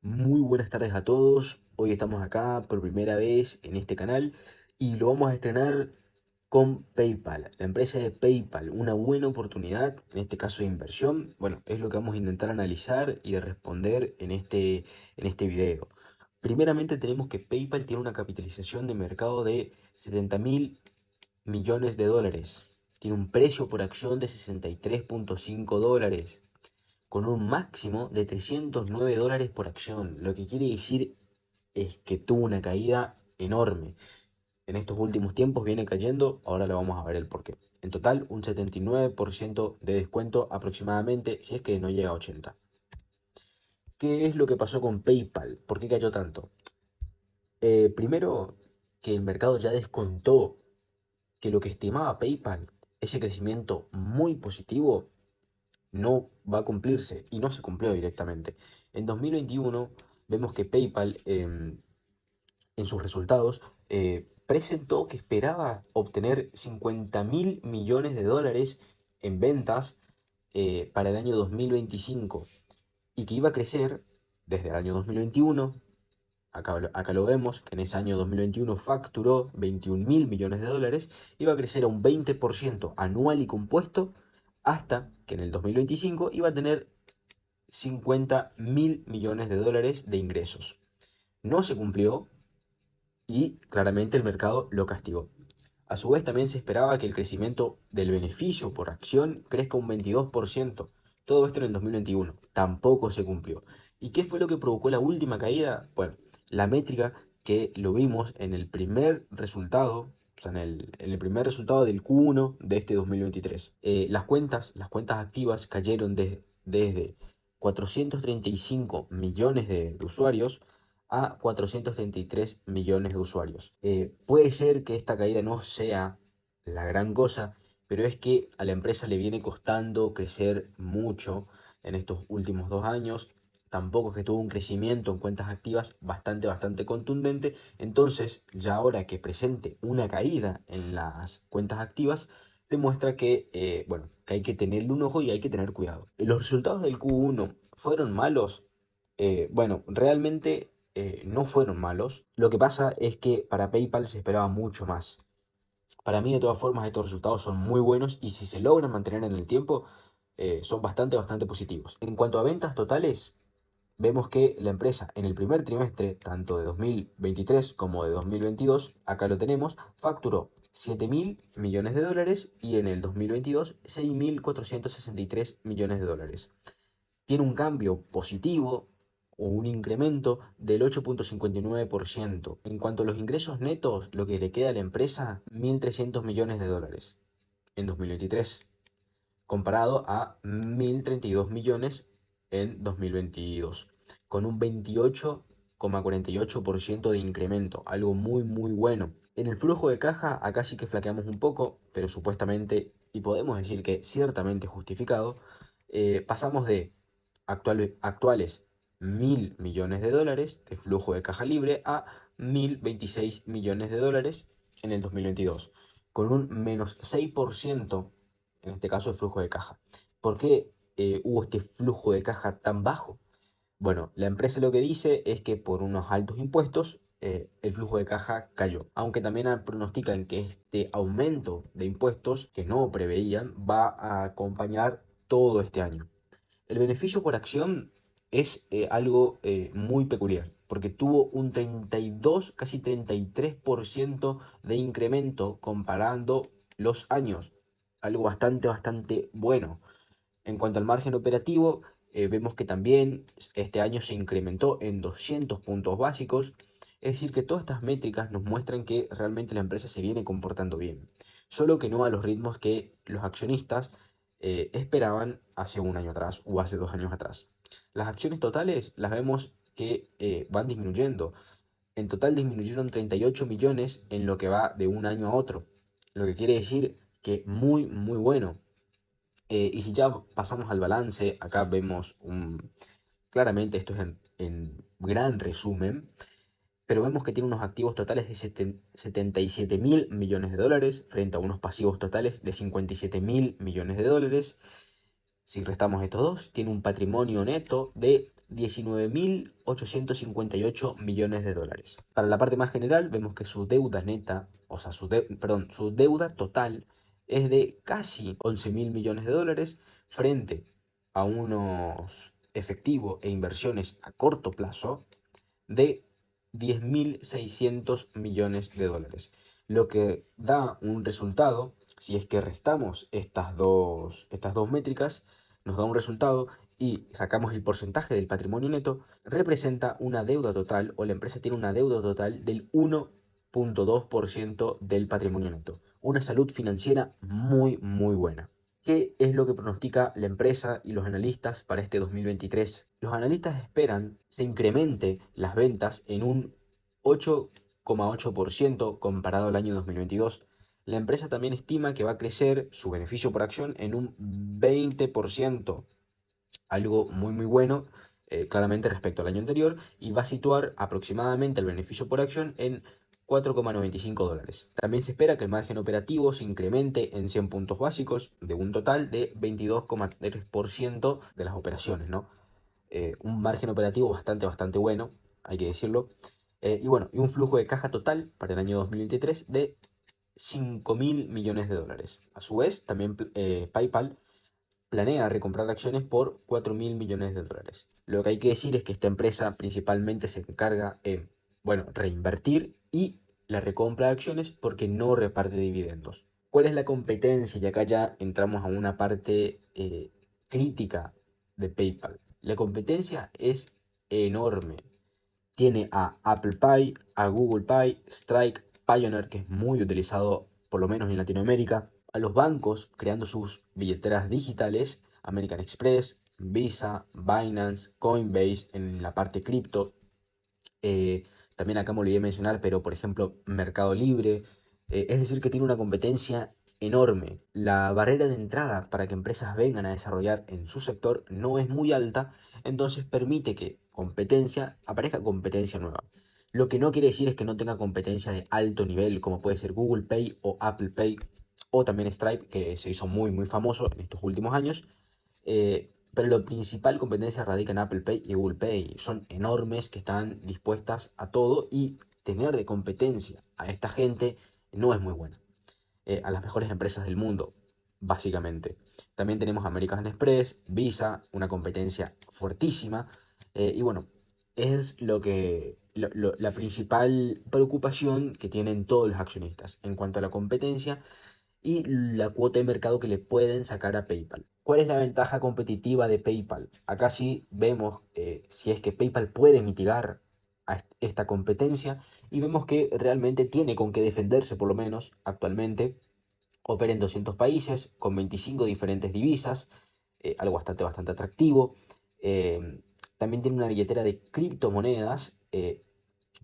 Muy buenas tardes a todos. Hoy estamos acá por primera vez en este canal y lo vamos a estrenar con PayPal, la empresa de PayPal, una buena oportunidad, en este caso de inversión. Bueno, es lo que vamos a intentar analizar y de responder en este video. Primeramente tenemos que PayPal tiene una capitalización de mercado de 70.000 millones de dólares. Tiene un precio por acción de 63,5 dólares con un máximo de 309 dólares por acción. Lo que quiere decir es que tuvo una caída enorme. En estos últimos tiempos viene cayendo, ahora lo vamos a ver el porqué. En total, un 79% de descuento aproximadamente, si es que no llega a 80. ¿Qué es lo que pasó con PayPal? ¿Por qué cayó tanto? Primero, que el mercado ya descontó que lo que estimaba PayPal, ese crecimiento muy positivo, no va a cumplirse y no se cumplió directamente. En 2021 vemos que PayPal en sus resultados presentó que esperaba obtener 50.000 millones de dólares en ventas para el año 2025 y que iba a crecer desde el año 2021. Acá lo vemos, que en ese año 2021 facturó 21.000 millones de dólares, iba a crecer a un 20% anual y compuesto hasta que en el 2025 iba a tener 50.000 millones de dólares de ingresos. No se cumplió y claramente el mercado lo castigó. A su vez también se esperaba que el crecimiento del beneficio por acción crezca un 22%. Todo esto en el 2021. Tampoco se cumplió. ¿Y qué fue lo que provocó la última caída? Bueno, la métrica que lo vimos en el primer resultado, o sea, en el primer resultado del Q1 de este 2023. Las cuentas activas cayeron desde 435 millones de usuarios a 433 millones de usuarios. Puede ser que esta caída no sea la gran cosa, pero es que a la empresa le viene costando crecer mucho en estos últimos 2 años. Tampoco es que tuvo un crecimiento en cuentas activas bastante contundente. Entonces, ya ahora que presente una caída en las cuentas activas, demuestra que, bueno, que hay que tenerle un ojo y hay que tener cuidado. ¿Los resultados del Q1 fueron malos? Bueno, realmente no fueron malos. Lo que pasa es que para PayPal se esperaba mucho más. Para mí, de todas formas, estos resultados son muy buenos y si se logran mantener en el tiempo, son bastante positivos. En cuanto a ventas totales, vemos que la empresa en el primer trimestre, tanto de 2023 como de 2022, acá lo tenemos, facturó 7.000 millones de dólares y en el 2022 6.463 millones de dólares. Tiene un cambio positivo o un incremento del 8,59%. En cuanto a los ingresos netos, lo que le queda a la empresa, 1.300 millones de dólares en 2023, comparado a 1.032 millones en 2022, con un 28,48% de incremento, algo muy bueno. En el flujo de caja, acá sí que flaqueamos un poco, pero supuestamente, y podemos decir que ciertamente justificado, pasamos de actuales 1.000 millones de dólares de flujo de caja libre a 1.026 millones de dólares en el 2022, con un menos 6% en este caso el flujo de caja. ¿Por qué hubo este flujo de caja tan bajo? Bueno, la empresa lo que dice es que por unos altos impuestos el flujo de caja cayó, aunque también pronostican que este aumento de impuestos que no preveían va a acompañar todo este año. El beneficio por acción es algo muy peculiar, porque tuvo un 32, casi 33% de incremento comparando los años, algo bastante bueno. En cuanto al margen operativo, vemos que también este año se incrementó en 200 puntos básicos, es decir, que todas estas métricas nos muestran que realmente la empresa se viene comportando bien, solo que no a los ritmos que los accionistas esperaban hace un año atrás o hace 2 años atrás. Las acciones totales las vemos que van disminuyendo. En total disminuyeron 38 millones en lo que va de un año a otro, lo que quiere decir que muy bueno. Y si ya pasamos al balance, acá vemos claramente esto es en gran resumen, pero vemos que tiene unos activos totales de 77.000 millones de dólares frente a unos pasivos totales de 57.000 millones de dólares. Si restamos estos dos, tiene un patrimonio neto de 19.858 millones de dólares. Para la parte más general, vemos que su deuda neta, o sea, su deuda total es de casi 11.000 millones de dólares frente a unos efectivos e inversiones a corto plazo de 10.600 millones de dólares, lo que da un resultado. Si es que restamos estas dos métricas, nos da un resultado y sacamos el porcentaje del patrimonio neto, representa una deuda total, o la empresa tiene una deuda total del 1,2% del patrimonio neto. Una salud financiera muy, muy buena. ¿Qué es lo que pronostica la empresa y los analistas para este 2023? Los analistas esperan se incremente las ventas en un 8,8% comparado al año 2022. La empresa también estima que va a crecer su beneficio por acción en un 20%, algo muy muy bueno, claramente respecto al año anterior, y va a situar aproximadamente el beneficio por acción en 4,95 dólares. También se espera que el margen operativo se incremente en 100 puntos básicos de un total de 22,3% de las operaciones, ¿no? Un margen operativo bastante bueno, hay que decirlo. Y bueno, y un flujo de caja total para el año 2023 de 5.000 millones de dólares. A su vez, también PayPal planea recomprar acciones por 4.000 millones de dólares. Lo que hay que decir es que esta empresa principalmente se encarga en, bueno, reinvertir y la recompra de acciones porque no reparte dividendos. ¿Cuál es la competencia? Y acá ya entramos a una parte crítica de PayPal. La competencia es enorme. Tiene a Apple Pay, a Google Pay, Strike, Payoneer, que es muy utilizado por lo menos en Latinoamérica, a los bancos creando sus billeteras digitales, American Express, Visa, Binance, Coinbase en la parte cripto. También acá me olvidé mencionar, pero por ejemplo Mercado Libre. Es decir, que tiene una competencia enorme. La barrera de entrada para que empresas vengan a desarrollar en su sector no es muy alta, entonces permite que aparezca competencia nueva. Lo que no quiere decir es que no tenga competencia de alto nivel, como puede ser Google Pay o Apple Pay, o también Stripe, que se hizo muy muy famoso en estos últimos años. Pero la principal competencia radica en Apple Pay y Google Pay. Son enormes, que están dispuestas a todo, y tener de competencia a esta gente no es muy buena. A las mejores empresas del mundo, básicamente. También tenemos American Express, Visa, una competencia fuertísima. Y bueno, es la principal preocupación que tienen todos los accionistas en cuanto a la competencia y la cuota de mercado que le pueden sacar a PayPal. ¿Cuál es la ventaja competitiva de PayPal? Acá sí vemos si es que PayPal puede mitigar a esta competencia, y vemos que realmente tiene con qué defenderse. Por lo menos actualmente opera en 200 países con 25 diferentes divisas, algo bastante atractivo. También tiene una billetera de criptomonedas,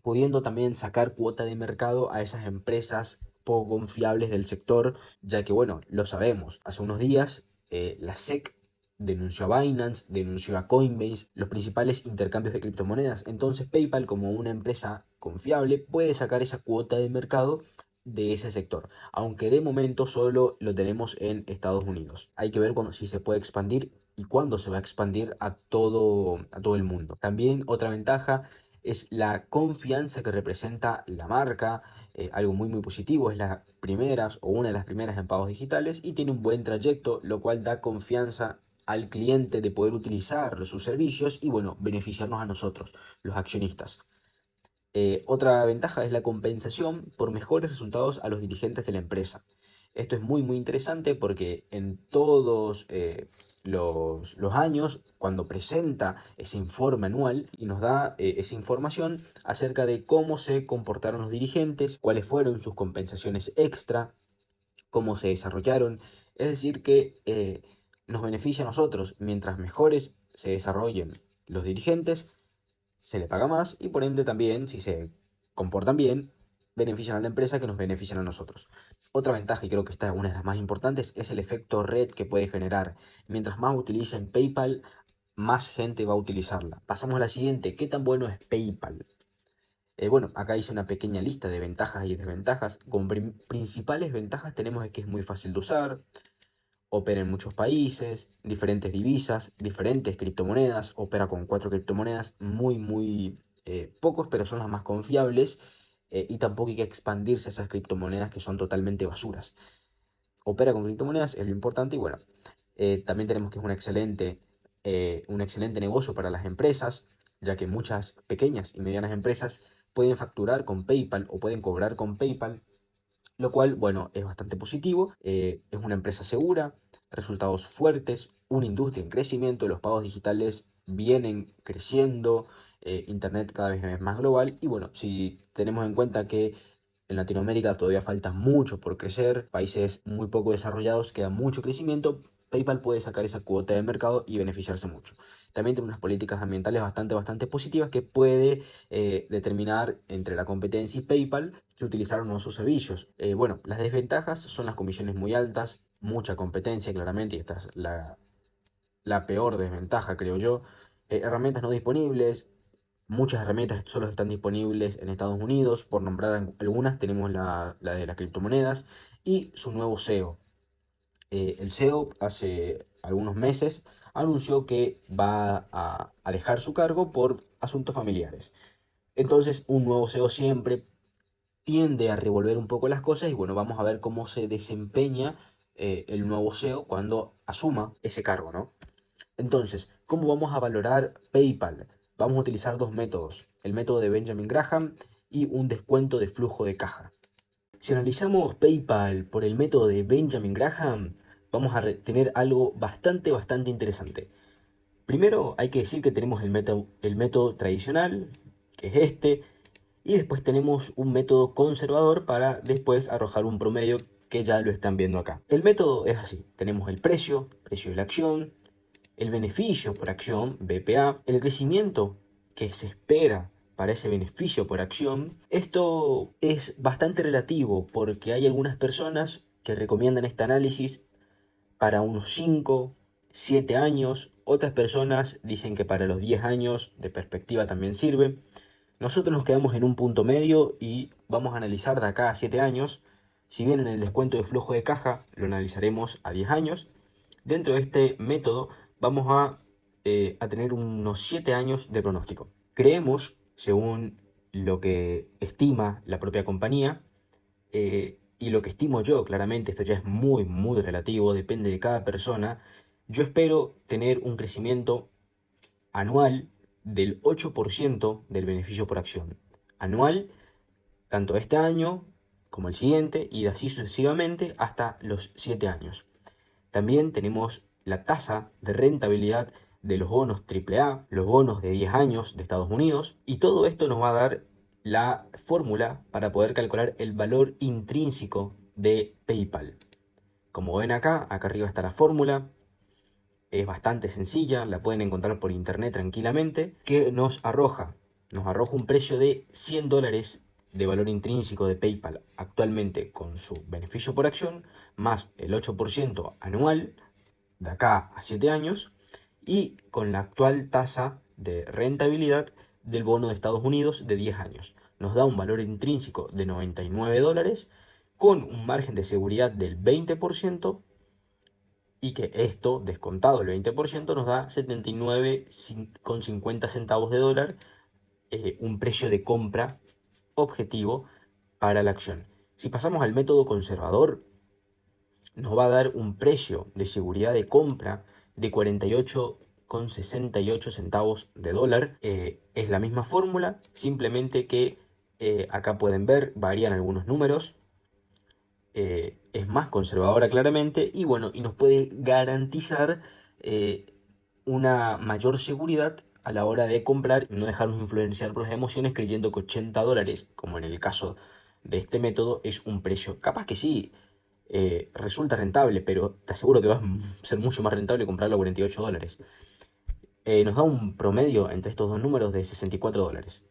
pudiendo también sacar cuota de mercado a esas empresas poco confiables del sector, ya que, bueno, lo sabemos, hace unos días la SEC denunció a Binance, denunció a Coinbase, los principales intercambios de criptomonedas. Entonces PayPal, como una empresa confiable, puede sacar esa cuota de mercado de ese sector, aunque de momento solo lo tenemos en Estados Unidos. Hay que ver si se puede expandir y cuándo se va a expandir a todo el mundo. También otra ventaja es la confianza que representa la marca, algo muy muy positivo. Es las primeras o una de las primeras en pagos digitales y tiene un buen trayecto, lo cual da confianza al cliente de poder utilizar sus servicios y, bueno, beneficiarnos a nosotros, los accionistas. Otra ventaja es la compensación por mejores resultados a los dirigentes de la empresa. Esto es muy muy interesante porque en todos los años, cuando presenta ese informe anual y nos da esa información acerca de cómo se comportaron los dirigentes, cuáles fueron sus compensaciones extra, cómo se desarrollaron. Es decir, que nos beneficia a nosotros. Mientras mejores se desarrollen los dirigentes, se le paga más, y por ende también, si se comportan bien, benefician a la empresa, que nos benefician a nosotros. Otra ventaja, y creo que esta es una de las más importantes, es el efecto red que puede generar. Mientras más utilicen PayPal, más gente va a utilizarla. Pasamos a la siguiente. ¿Qué tan bueno es PayPal? Bueno, acá hice una pequeña lista de ventajas y desventajas. Como principales ventajas tenemos que es muy fácil de usar, opera en muchos países, diferentes divisas, diferentes criptomonedas, opera con 4 criptomonedas, muy pocos, pero son las más confiables, y tampoco hay que expandirse a esas criptomonedas que son totalmente basuras. Opera con criptomonedas, es lo importante, y bueno, también tenemos que es un excelente negocio para las empresas, ya que muchas pequeñas y medianas empresas pueden facturar con PayPal o pueden cobrar con PayPal, lo cual, bueno, es bastante positivo. Es una empresa segura, resultados fuertes, una industria en crecimiento, los pagos digitales vienen creciendo, Internet cada vez es más global, y bueno, si tenemos en cuenta que en Latinoamérica todavía falta mucho por crecer, países muy poco desarrollados, queda mucho crecimiento, PayPal puede sacar esa cuota de mercado y beneficiarse mucho. También tiene unas políticas ambientales bastante positivas que puede determinar entre la competencia y PayPal que utilizar uno de sus servicios. Bueno, las desventajas son las comisiones muy altas, mucha competencia claramente, y esta es la peor desventaja, creo yo. Herramientas no disponibles. Muchas herramientas solo están disponibles en Estados Unidos. Por nombrar algunas, tenemos la de las criptomonedas y su nuevo CEO. El CEO hace algunos meses anunció que va a dejar su cargo por asuntos familiares. Entonces, un nuevo CEO siempre tiende a revolver un poco las cosas, y bueno, vamos a ver cómo se desempeña el nuevo CEO cuando asuma ese cargo, ¿no? Entonces, ¿cómo vamos a valorar PayPal? Vamos a utilizar dos métodos, el método de Benjamin Graham y un descuento de flujo de caja. Si analizamos PayPal por el método de Benjamin Graham, vamos a tener algo bastante interesante. Primero hay que decir que tenemos el método tradicional, que es este, y después tenemos un método conservador para después arrojar un promedio que ya lo están viendo acá. El método es así, tenemos el precio de la acción, el beneficio por acción, BPA, el crecimiento que se espera para ese beneficio por acción. Esto es bastante relativo porque hay algunas personas que recomiendan este análisis para unos 5, 7 años. Otras personas dicen que para los 10 años de perspectiva también sirve. Nosotros nos quedamos en un punto medio y vamos a analizar de acá a 7 años. Si bien en el descuento de flujo de caja lo analizaremos a 10 años, dentro de este método vamos a tener unos 7 años de pronóstico. Creemos, según lo que estima la propia compañía, y lo que estimo yo, claramente esto ya es muy relativo, depende de cada persona, yo espero tener un crecimiento anual del 8% del beneficio por acción. Anual, tanto este año como el siguiente, y así sucesivamente hasta los 7 años. También tenemos la tasa de rentabilidad de los bonos AAA, los bonos de 10 años de Estados Unidos, y todo esto nos va a dar la fórmula para poder calcular el valor intrínseco de PayPal. Como ven acá arriba está la fórmula, es bastante sencilla, la pueden encontrar por internet tranquilamente, que nos arroja un precio de $100 de valor intrínseco de PayPal actualmente con su beneficio por acción, más el 8% anual de acá a 7 años, y con la actual tasa de rentabilidad del bono de Estados Unidos de 10 años. Nos da un valor intrínseco de $99 con un margen de seguridad del 20%, y que esto, descontado el 20%, nos da 79,50 centavos de dólar, un precio de compra objetivo para la acción. Si pasamos al método conservador, nos va a dar un precio de seguridad de compra de 48,68 centavos de dólar. Es la misma fórmula, simplemente que acá pueden ver, varían algunos números. Es más conservadora claramente, y bueno, y nos puede garantizar una mayor seguridad a la hora de comprar, no dejarnos influenciar por las emociones creyendo que $80, como en el caso de este método, es un precio. Capaz que sí, resulta rentable, pero te aseguro que va a ser mucho más rentable comprarlo a $48. Nos da un promedio entre estos dos números de $64.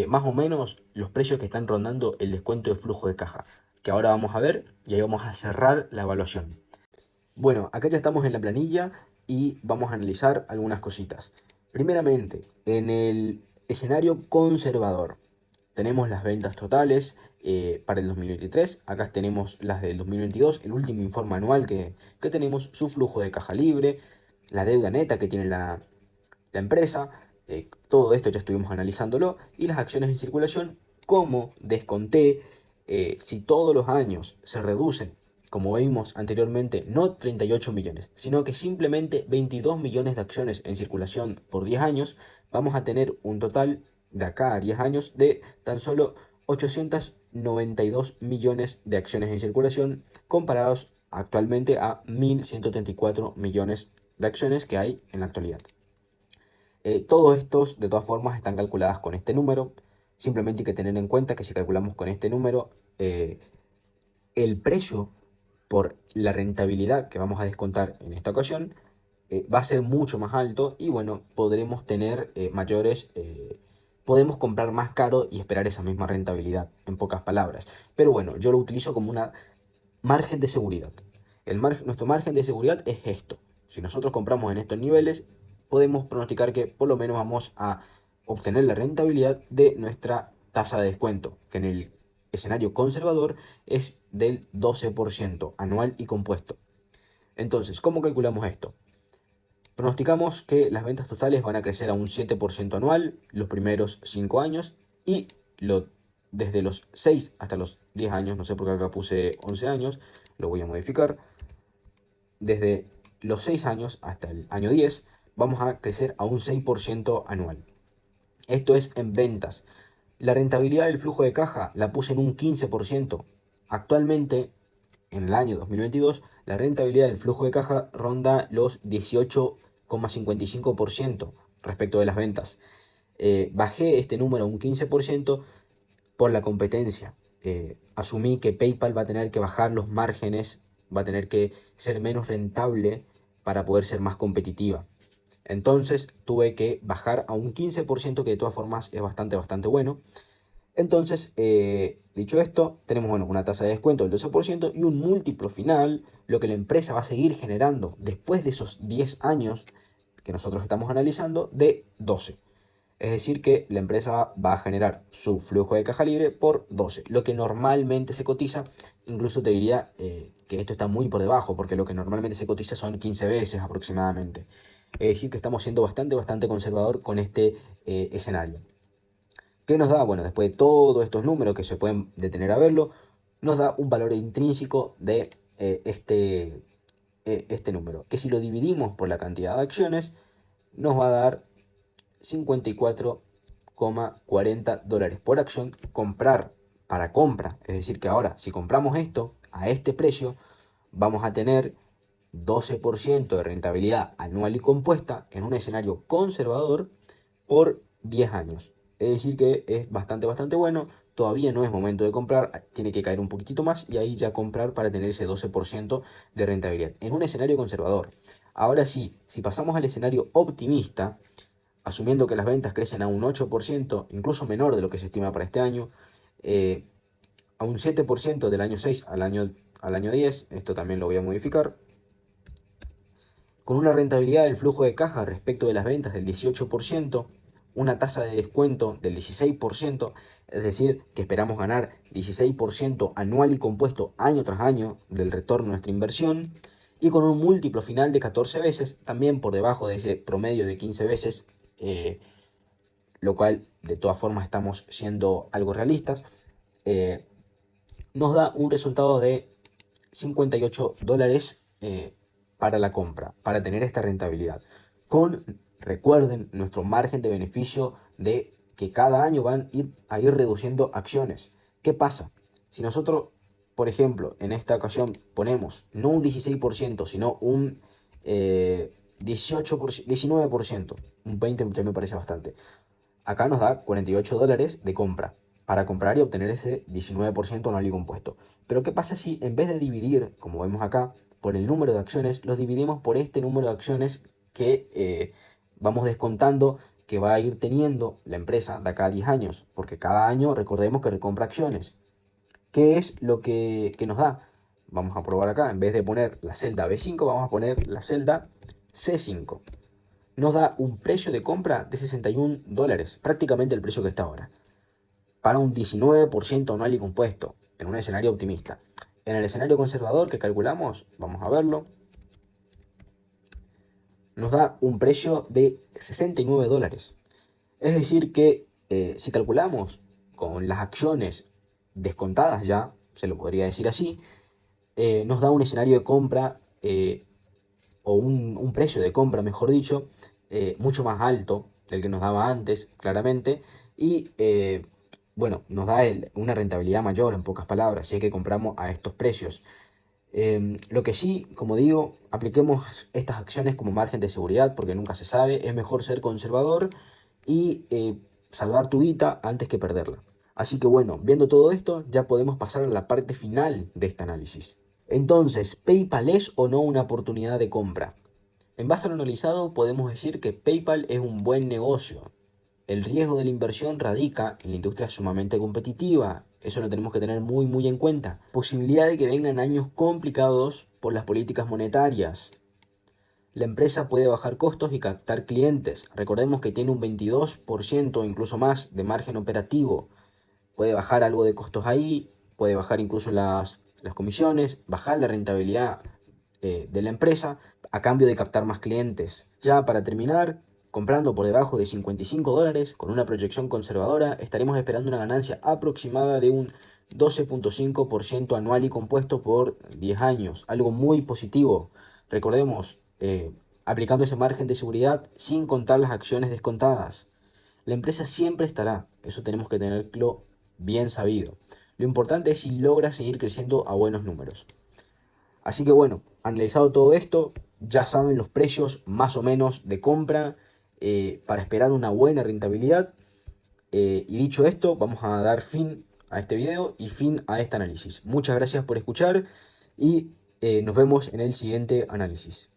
Más o menos los precios que están rondando el descuento de flujo de caja, que ahora vamos a ver, y ahí vamos a cerrar la evaluación. Bueno, acá ya estamos en la planilla y vamos a analizar algunas cositas. Primeramente, en el escenario conservador, tenemos las ventas totales para el 2023. Acá tenemos las del 2022, el último informe anual que tenemos, su flujo de caja libre, la deuda neta que tiene la empresa. Todo esto ya estuvimos analizándolo. Y las acciones en circulación, como desconté, si todos los años se reducen, como vimos anteriormente, no 38 millones, sino que simplemente 22 millones de acciones en circulación por 10 años, vamos a tener un total de acá a 10 años de tan solo 892 millones de acciones en circulación, comparados actualmente a 1.134 millones de acciones que hay en la actualidad. Todos estos, de todas formas, están calculadas con este número. Simplemente hay que tener en cuenta que si calculamos con este número, el precio por la rentabilidad que vamos a descontar en esta ocasión va a ser mucho más alto y bueno, podremos tener podemos comprar más caro y esperar esa misma rentabilidad, en pocas palabras. Pero bueno, yo lo utilizo como una margen de seguridad. Nuestro margen de seguridad es esto. Si nosotros compramos en estos niveles, podemos pronosticar que por lo menos vamos a obtener la rentabilidad de nuestra tasa de descuento, que en el escenario conservador es del 12% anual y compuesto. Entonces, ¿cómo calculamos esto? Pronosticamos que las ventas totales van a crecer a un 7% anual los primeros 5 años y desde los 6 hasta los 10 años, no sé por qué acá puse 11 años, lo voy a modificar. Desde los 6 años hasta el año 10 vamos a crecer a un 6% anual. Esto es en ventas. La rentabilidad del flujo de caja la puse en un 15%. Actualmente, en el año 2022, la rentabilidad del flujo de caja ronda los 18,55% respecto de las ventas. Bajé este número a un 15% por la competencia. Asumí que PayPal va a tener que bajar los márgenes, va a tener que ser menos rentable para poder ser más competitiva. Entonces tuve que bajar a un 15%, que de todas formas es bastante bueno. Entonces, dicho esto, tenemos una tasa de descuento del 12% y un múltiplo final, lo que la empresa va a seguir generando después de esos 10 años que nosotros estamos analizando, de 12. Es decir, que la empresa va a generar su flujo de caja libre por 12, lo que normalmente se cotiza. Incluso te diría que esto está muy por debajo, porque lo que normalmente se cotiza son 15 veces aproximadamente. Es decir, que estamos siendo bastante conservador con este escenario. ¿Qué nos da? Bueno, después de todos estos números que se pueden detener a verlo, nos da un valor intrínseco de este número, que si lo dividimos por la cantidad de acciones, nos va a dar 54,40 dólares por acción para compra. Es decir, que ahora, si compramos esto a este precio, vamos a tener 12% de rentabilidad anual y compuesta en un escenario conservador por 10 años. Es decir, que es bastante bueno. Todavía no es momento de comprar, tiene que caer un poquitito más y ahí ya comprar para tener ese 12% de rentabilidad en un escenario conservador. Ahora sí, si pasamos al escenario optimista, asumiendo que las ventas crecen a un 8%, incluso menor de lo que se estima para este año, a un 7% del año 6 al año 10, esto también lo voy a modificar, con una rentabilidad del flujo de caja respecto de las ventas del 18%, una tasa de descuento del 16%, es decir, que esperamos ganar 16% anual y compuesto año tras año del retorno a nuestra inversión, y con un múltiplo final de 14 veces, también por debajo de ese promedio de 15 veces, lo cual de todas formas estamos siendo algo realistas, nos da un resultado de 58 dólares para la compra, para tener esta rentabilidad. Recuerden, nuestro margen de beneficio de que cada año van a ir reduciendo acciones. ¿Qué pasa? Si nosotros, por ejemplo, en esta ocasión ponemos no un 16%, sino un 19%, un 20% ya me parece bastante. Acá nos da 48 dólares de compra para comprar y obtener ese 19% anual y compuesto. Pero ¿qué pasa si en vez de dividir, como vemos acá, por el número de acciones, los dividimos por este número de acciones que vamos descontando que va a ir teniendo la empresa de acá a 10 años? Porque cada año recordemos que recompra acciones. ¿Qué es lo que nos da? Vamos a probar acá, en vez de poner la celda B5, vamos a poner la celda C5. Nos da un precio de compra de 61 dólares, prácticamente el precio que está ahora. para un 19% anual y compuesto, en un escenario optimista. En el escenario conservador que calculamos, vamos a verlo, nos da un precio de $69. Es decir que si calculamos con las acciones descontadas ya, se lo podría decir así, nos da un escenario de compra o un precio de compra, mejor dicho, mucho más alto del que nos daba antes, claramente, y bueno, nos da una rentabilidad mayor, en pocas palabras, si es que compramos a estos precios. Lo que sí, como digo, apliquemos estas acciones como margen de seguridad porque nunca se sabe, es mejor ser conservador y salvar tu guita antes que perderla. Así que bueno, viendo todo esto, ya podemos pasar a la parte final de este análisis. Entonces, ¿PayPal es o no una oportunidad de compra? En base a lo analizado, podemos decir que PayPal es un buen negocio. El riesgo de la inversión radica en la industria sumamente competitiva. Eso lo tenemos que tener muy en cuenta. Posibilidad de que vengan años complicados por las políticas monetarias. La empresa puede bajar costos y captar clientes. Recordemos que tiene un 22% o incluso más de margen operativo. Puede bajar algo de costos ahí, puede bajar incluso las comisiones, bajar la rentabilidad de la empresa a cambio de captar más clientes. Ya para terminar, comprando por debajo de $55 con una proyección conservadora, estaremos esperando una ganancia aproximada de un 12.5% anual y compuesto por 10 años, algo muy positivo. Recordemos, aplicando ese margen de seguridad sin contar las acciones descontadas. La empresa siempre estará, eso tenemos que tenerlo bien sabido. Lo importante es si logra seguir creciendo a buenos números. Así que bueno, analizado todo esto, ya saben los precios más o menos de compra para esperar una buena rentabilidad. Y dicho esto, vamos a dar fin a este video y fin a este análisis. Muchas gracias por escuchar y nos vemos en el siguiente análisis.